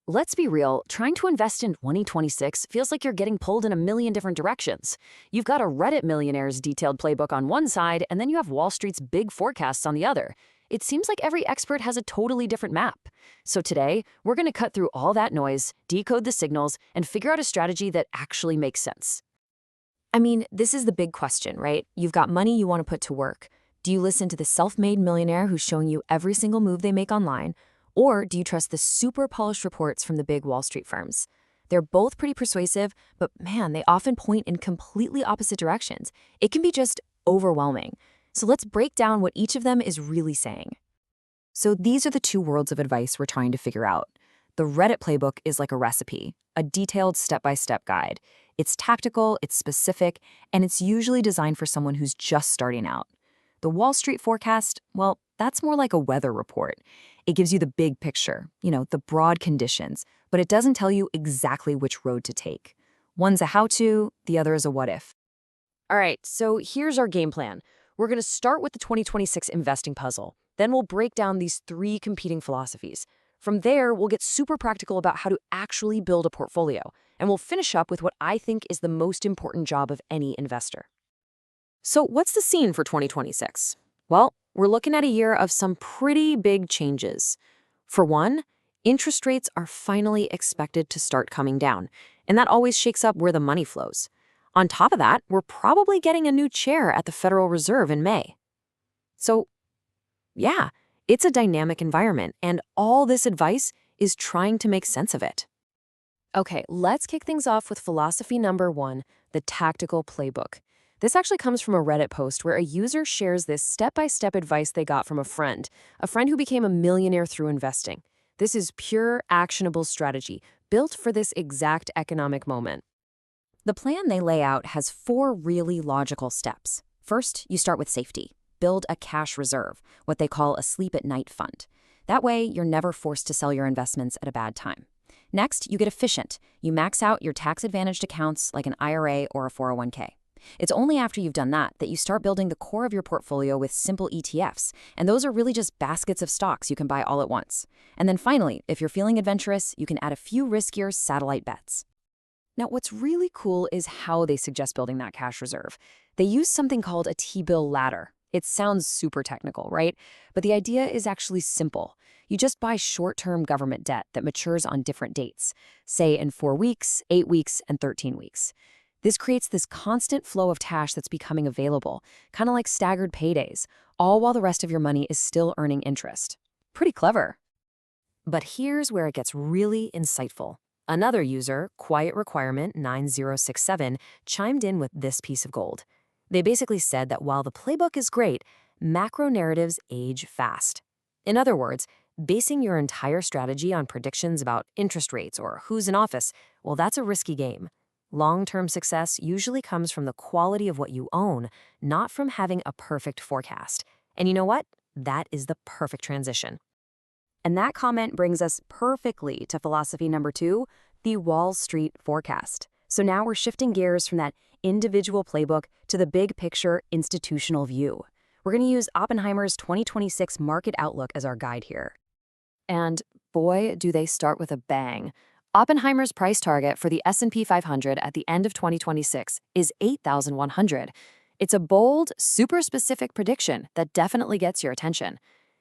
Let's be real, trying to invest in 2026 feels like you're getting pulled in a million different directions. You've got a Reddit millionaire's detailed playbook on one side, and then you have Wall Street's big forecasts on the other. It seems like every expert has a totally different map. So today, we're going to cut through all that noise, decode the signals, and figure out a strategy that actually makes sense. I mean, this is the big question, right? You've got money you want to put to work. Do you listen to the self-made millionaire who's showing you every single move they make online? Or do you trust the super polished reports from the big Wall Street firms? They're both pretty persuasive, but man, they often point in completely opposite directions. It can be just overwhelming. So let's break down what each of them is really saying. So these are the two worlds of advice we're trying to figure out. The Reddit playbook is like a recipe, a detailed step-by-step guide. It's tactical, it's specific, and it's usually designed for someone who's just starting out. The Wall Street forecast, well, that's more like a weather report. It gives you the big picture, the broad conditions, but it doesn't tell you exactly which road to take. One's a how-to, the other is a what-if. All right, so here's our game plan. We're going to start with the 2026 investing puzzle. Then we'll break down these three competing philosophies. From there, we'll get super practical about how to actually build a portfolio, and we'll finish up with what I think is the most important job of any investor. So what's the scene for 2026? Well, we're looking at a year of some pretty big changes. For one, interest rates are finally expected to start coming down, and that always shakes up where the money flows. On top of that, we're probably getting a new chair at the Federal Reserve in May. So, yeah, it's a dynamic environment, and all this advice is trying to make sense of it. Okay, let's kick things off with philosophy number one, the tactical playbook. This actually comes from a Reddit post where a user shares this step-by-step advice they got from a friend who became a millionaire through investing. This is pure, actionable strategy, built for this exact economic moment. The plan they lay out has 4 really logical steps. First, you start with safety. Build a cash reserve, what they call a sleep-at-night fund. That way, you're never forced to sell your investments at a bad time. Next, you get efficient. You max out your tax-advantaged accounts like an IRA or a 401k. It's only after you've done that you start building the core of your portfolio with simple ETFs, and those are really just baskets of stocks you can buy all at once. And then finally, if you're feeling adventurous, you can add a few riskier satellite bets. Now, what's really cool is how they suggest building that cash reserve. They use something called a T-bill ladder. It sounds super technical, right? But the idea is actually simple. You just buy short-term government debt that matures on different dates, say in 4 weeks, 8 weeks, and 13 weeks. This creates this constant flow of cash that's becoming available, kind of like staggered paydays, all while the rest of your money is still earning interest. Pretty clever. But here's where it gets really insightful. Another user, Quiet Requirement 9067, chimed in with this piece of gold. They basically said that while the playbook is great, macro narratives age fast. In other words, basing your entire strategy on predictions about interest rates or who's in office, well, that's a risky game. Long-term success usually comes from the quality of what you own, not from having a perfect forecast. And you know what? That is the perfect transition. And that comment brings us perfectly to philosophy number 2, the Wall Street forecast. So now we're shifting gears from that individual playbook to the big picture institutional view. We're going to use Oppenheimer's 2026 market outlook as our guide here. And boy, do they start with a bang. Oppenheimer's price target for the S&P 500 at the end of 2026 is 8,100. It's a bold, super specific prediction that definitely gets your attention.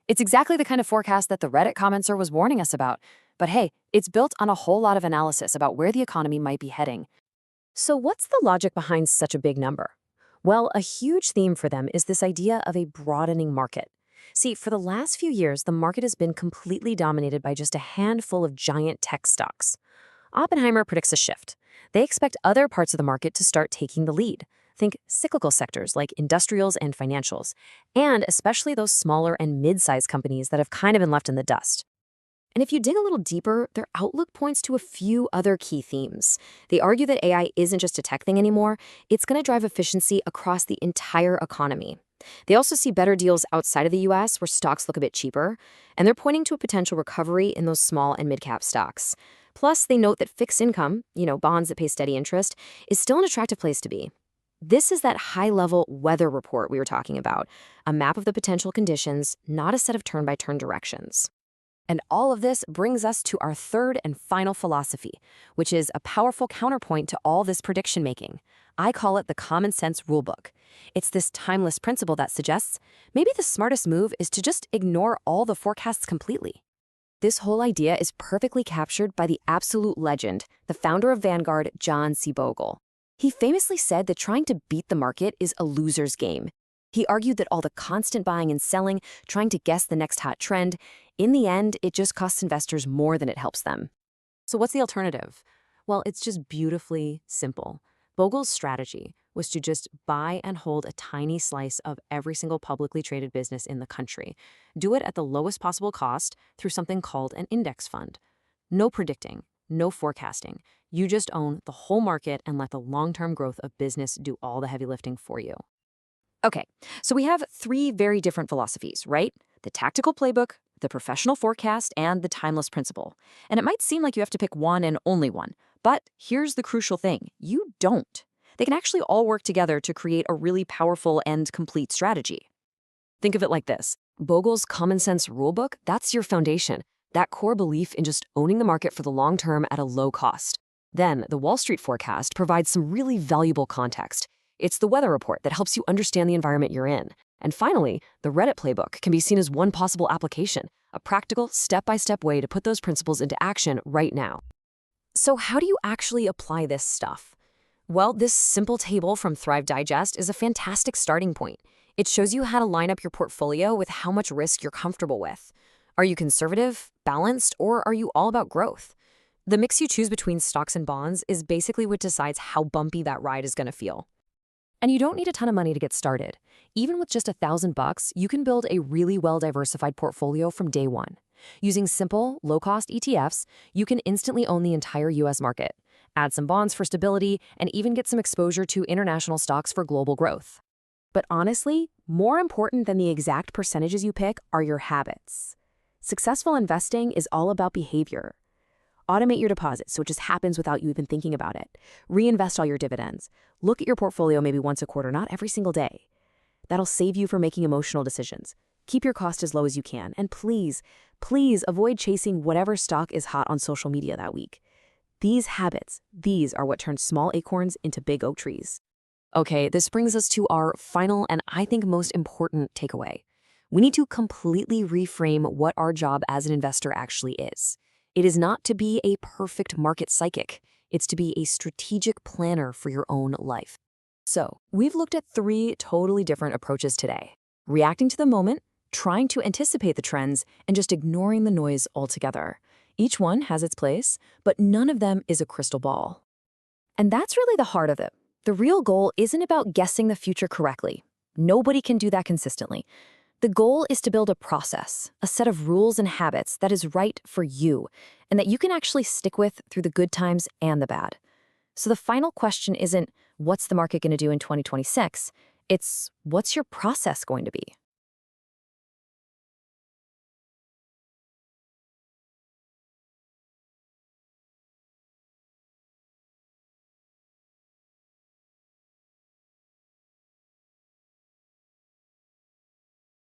It's exactly the kind of forecast that the Reddit commenter was warning us about. But hey, it's built on a whole lot of analysis about where the economy might be heading. So what's the logic behind such a big number? Well, a huge theme for them is this idea of a broadening market. See, for the last few years, the market has been completely dominated by just a handful of giant tech stocks. Oppenheimer predicts a shift. They expect other parts of the market to start taking the lead. Think cyclical sectors like industrials and financials, and especially those smaller and mid-sized companies that have kind of been left in the dust. And if you dig a little deeper, their outlook points to a few other key themes. They argue that AI isn't just a tech thing anymore, it's going to drive efficiency across the entire economy. They also see better deals outside of the US where stocks look a bit cheaper, and they're pointing to a potential recovery in those small and mid-cap stocks. Plus, they note that fixed income, bonds that pay steady interest, is still an attractive place to be. This is that high-level weather report we were talking about, a map of the potential conditions, not a set of turn-by-turn directions. And all of this brings us to our third and final philosophy, which is a powerful counterpoint to all this prediction making. I call it the common sense rulebook. It's this timeless principle that suggests maybe the smartest move is to just ignore all the forecasts completely. This whole idea is perfectly captured by the absolute legend, the founder of Vanguard, John C. Bogle. He famously said that trying to beat the market is a loser's game. He argued that all the constant buying and selling, trying to guess the next hot trend, in the end, it just costs investors more than it helps them. So what's the alternative? Well, it's just beautifully simple. Bogle's strategy was to just buy and hold a tiny slice of every single publicly traded business in the country. Do it at the lowest possible cost through something called an index fund. No predicting, no forecasting. You just own the whole market and let the long-term growth of business do all the heavy lifting for you. Okay, so we have three very different philosophies, right? The tactical playbook, the professional forecast, and the timeless principle. And it might seem like you have to pick one and only one, but here's the crucial thing. You don't. They can actually all work together to create a really powerful and complete strategy. Think of it like this. Bogle's common sense rulebook, that's your foundation, that core belief in just owning the market for the long term at a low cost. Then the Wall Street forecast provides some really valuable context. It's the weather report that helps you understand the environment you're in. And finally, the Reddit playbook can be seen as one possible application, a practical, step-by-step way to put those principles into action right now. So how do you actually apply this stuff? Well, this simple table from Thrive Digest is a fantastic starting point. It shows you how to line up your portfolio with how much risk you're comfortable with. Are you conservative, balanced, or are you all about growth? The mix you choose between stocks and bonds is basically what decides how bumpy that ride is going to feel. And you don't need a ton of money to get started. Even with just $1,000, you can build a really well-diversified portfolio from day one. Using simple, low-cost ETFs, you can instantly own the entire US market, add some bonds for stability, and even get some exposure to international stocks for global growth. But honestly, more important than the exact percentages you pick are your habits. Successful investing is all about behavior. Automate your deposits so it just happens without you even thinking about it. Reinvest all your dividends. Look at your portfolio maybe once a quarter, not every single day. That'll save you from making emotional decisions. Keep your cost as low as you can. And please, please avoid chasing whatever stock is hot on social media that week. These habits, these are what turn small acorns into big oak trees. Okay, this brings us to our final and I think most important takeaway. We need to completely reframe what our job as an investor actually is. It is not to be a perfect market psychic. It's to be a strategic planner for your own life. So, we've looked at three totally different approaches today. Reacting to the moment, trying to anticipate the trends, and just ignoring the noise altogether. Each one has its place, but none of them is a crystal ball. And that's really the heart of it. The real goal isn't about guessing the future correctly. Nobody can do that consistently. The goal is to build a process, a set of rules and habits that is right for you, and that you can actually stick with through the good times and the bad. So the final question isn't, what's the market going to do in 2026? It's, what's your process going to be?